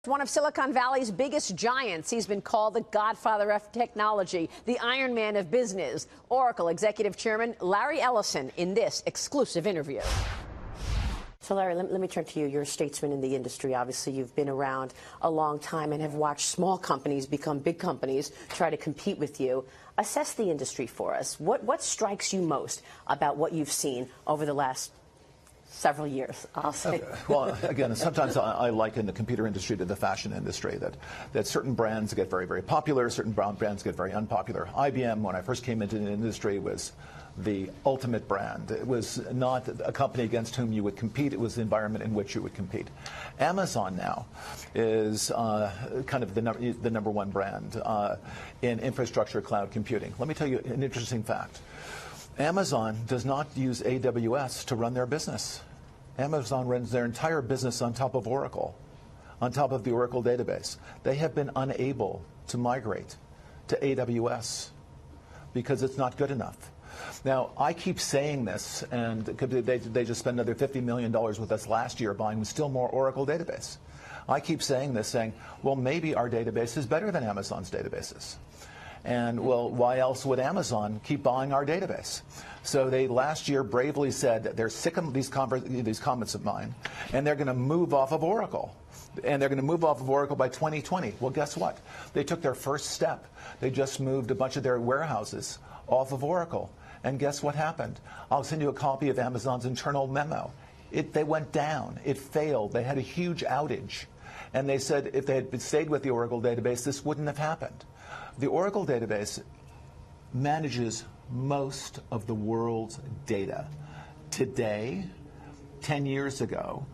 One of Silicon Valley's biggest giants. He's been called the godfather of technology, the Iron Man of business. Oracle Executive Chairman Larry Ellison in this exclusive interview. So, Larry, let me turn to you. You're a statesman in the industry. Obviously, you've been around a long time and have watched small companies become big companies, try to compete with you. Assess the industry for us. What strikes you most about what you've seen over the last several years, I'll say? Okay. Well, again, sometimes I liken the computer industry to the fashion industry, that certain brands get very, very popular, certain brands get very unpopular. IBM, when I first came into the industry, was the ultimate brand. It was not a company against whom you would compete. It was the environment in which you would compete. Amazon now is kind of the number one brand in infrastructure cloud computing. Let me tell you an interesting fact. Amazon does not use AWS to run their business. Amazon runs their entire business on top of Oracle, on top of the Oracle database. They have been unable to migrate to AWS because it's not good enough. Now, I keep saying this, and they just spent another $50 million with us last year buying still more Oracle database. I keep saying this, saying, well, maybe our database is better than Amazon's databases. And, well, why else would Amazon keep buying our database? So they last year bravely said that they're sick of these comments of mine, and they're going to move off of Oracle. And they're going to move off of Oracle by 2020. Well, guess what? They took their first step. They just moved a bunch of their warehouses off of Oracle. And guess what happened? I'll send you a copy of Amazon's internal memo. They went down. It failed. They had a huge outage. And they said if they had stayed with the Oracle database, this wouldn't have happened. The Oracle database manages most of the world's data. Today, 10 years ago,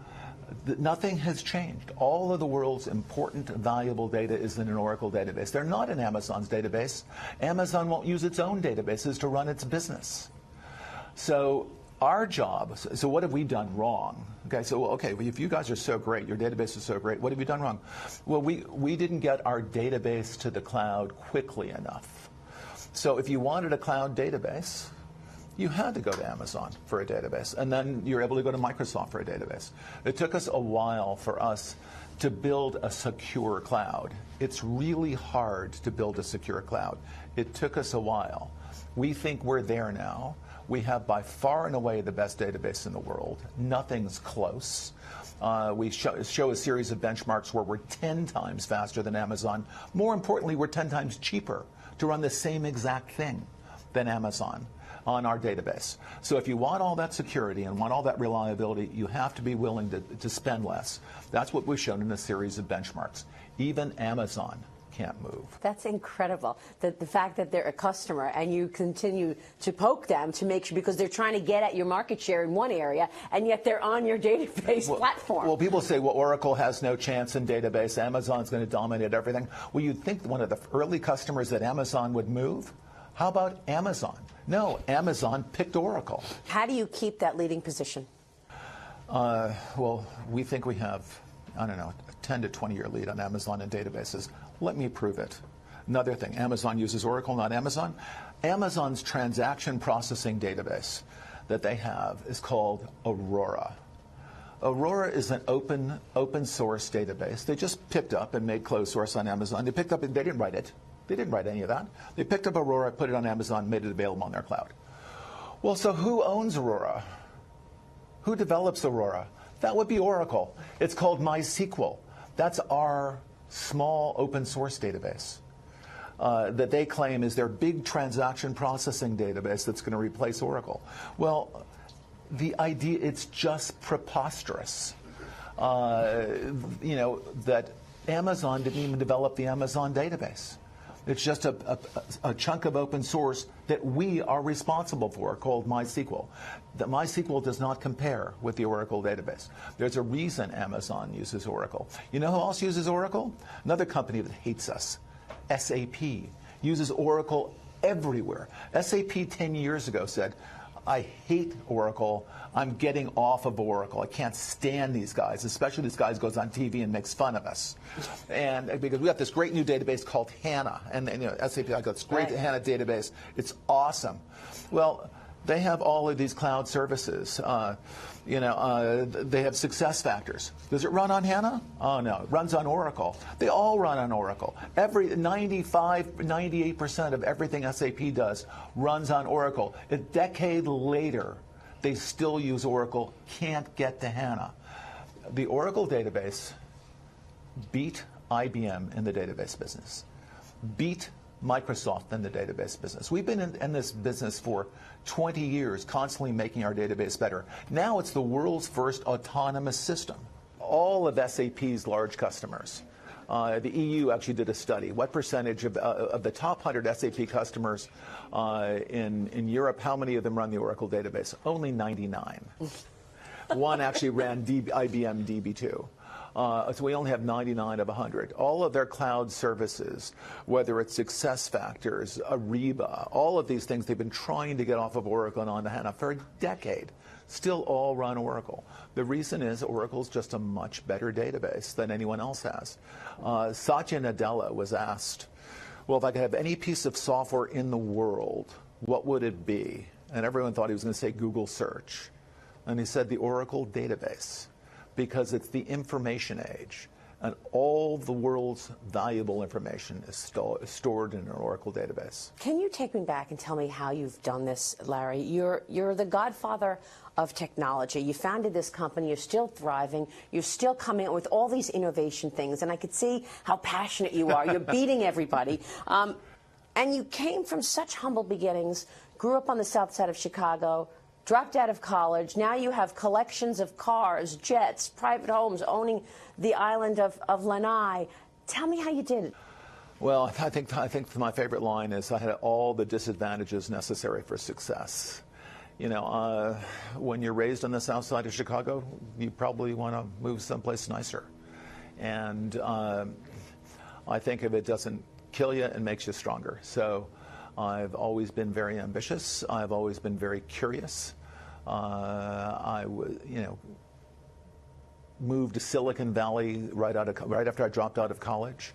nothing has changed. All of the world's important, valuable data is in an Oracle database. They're not in Amazon's database. Amazon won't use its own databases to run its business. So our job, so what have we done wrong? Okay, so if you guys are so great, your database is so great, what have you done wrong? Well, we didn't get our database to the cloud quickly enough. So if you wanted a cloud database, you had to go to Amazon for a database, and then you're able to go to Microsoft for a database. It took us a while for us to build a secure cloud. It's really hard to build a secure cloud. It took us a while. We think we're there now. We have by far and away the best database in the world. Nothing's close. We show a series of benchmarks where we're 10 times faster than Amazon. More importantly, we're 10 times cheaper to run the same exact thing than Amazon on our database. So if you want all that security and want all that reliability, you have to be willing to spend less. That's what we've shown in a series of benchmarks. Even Amazon can't move. That's incredible. The fact that they're a customer and you continue to poke them to make sure, because they're trying to get at your market share in one area, and yet they're on your database platform. Well, people say, well, Oracle has no chance in database. Amazon's going to dominate everything. Well, you'd think one of the early customers that Amazon would move. How about Amazon? No, Amazon picked Oracle. How do you keep that leading position? Well, we think we have, I don't know, a 10 to 20-year lead on Amazon and databases. Let me prove it. Another thing, Amazon uses Oracle, not Amazon. Amazon's transaction processing database that they have is called Aurora. Aurora is an open source database. They just picked up and made closed source on Amazon. They picked up, they didn't write it. They didn't write any of that. They picked up Aurora, put it on Amazon, made it available on their cloud. Well, so who owns Aurora? Who develops Aurora? That would be Oracle. It's called MySQL. That's our small open source database that they claim is their big transaction processing database that's going to replace Oracle. Well, the idea, it's just preposterous. That Amazon didn't even develop the Amazon database. It's just a chunk of open source that we are responsible for, called MySQL. That MySQL does not compare with the Oracle database. There's a reason Amazon uses Oracle. You know who else uses Oracle? Another company that hates us, SAP, uses Oracle everywhere. SAP 10 years ago said, I hate Oracle. I'm getting off of Oracle. I can't stand these guys, especially this guy who goes on TV and makes fun of us. And because we got this great new database called HANA, and SAP got this great HANA database. It's awesome. Well, They have all of these cloud services. They have success factors. Does it run on HANA? Oh, no. It runs on Oracle. They all run on Oracle. 98% of everything SAP does runs on Oracle. A decade later, they still use Oracle, can't get to HANA. The Oracle database beat IBM in the database business, beat Microsoft in the database business. We've been in this business for 20 years, constantly making our database better. Now it's the world's first autonomous system. All of SAP's large customers, the EU actually did a study. What percentage of the top 100 SAP customers in Europe, how many of them run the Oracle database? Only 99. One actually ran IBM DB2. So we only have 99 of 100. All of their cloud services, whether it's SuccessFactors, Ariba, all of these things they've been trying to get off of Oracle and onto HANA for a decade, still all run Oracle. The reason is Oracle's just a much better database than anyone else has. Satya Nadella was asked, well, if I could have any piece of software in the world, what would it be? And everyone thought he was going to say Google search. And he said the Oracle database, because it's the information age, and all the world's valuable information is stored in an Oracle database. Can you take me back and tell me how you've done this, Larry? You're the godfather of technology. You founded this company. You're still thriving. You're still coming up with all these innovation things, and I could see how passionate you are. You're beating everybody. And you came from such humble beginnings, grew up on the south side of Chicago, dropped out of college. Now you have collections of cars, jets, private homes, owning the island of Lanai. Tell me how you did it. Well, I think my favorite line is I had all the disadvantages necessary for success. You know, when you're raised on the south side of Chicago, you probably want to move someplace nicer. And I think if it doesn't kill you, it makes you stronger. So I've always been very ambitious. I've always been very curious. Moved to Silicon Valley right after I dropped out of college.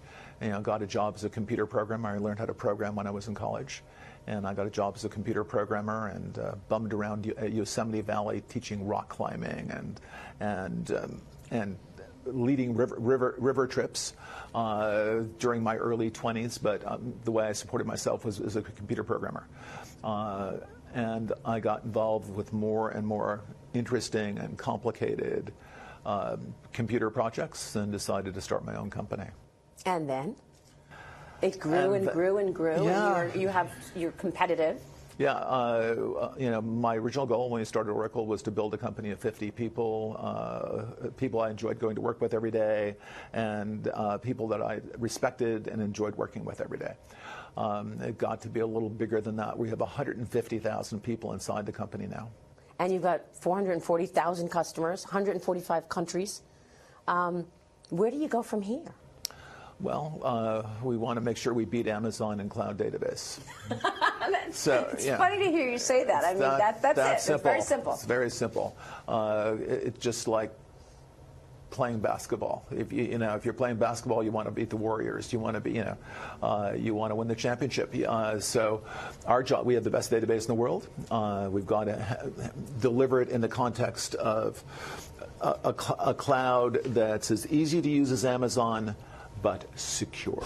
Got a job as a computer programmer. I learned how to program when I was in college, and I got a job as a computer programmer and bummed around Yosemite Valley teaching rock climbing and leading river trips during my early 20s, but the way I supported myself was as a computer programmer. And I got involved with more and more interesting and complicated computer projects and decided to start my own company. And then? It grew and grew and grew, yeah. And you're competitive. Yeah, my original goal when we started Oracle was to build a company of 50 people, people I enjoyed going to work with every day, and people that I respected and enjoyed working with every day. It got to be a little bigger than that. We have 150,000 people inside the company now. And you've got 440,000 customers, 145 countries. Where do you go from here? Well, we want to make sure we beat Amazon in cloud database. It's funny to hear you say that. I mean, that's it. Simple. It's very simple. It's very simple. It's just like playing basketball. If you're playing basketball, you want to beat the Warriors. You want to be, you want to win the championship. So our job, we have the best database in the world. We've got to deliver it in the context of a cloud that's as easy to use as Amazon, but secure.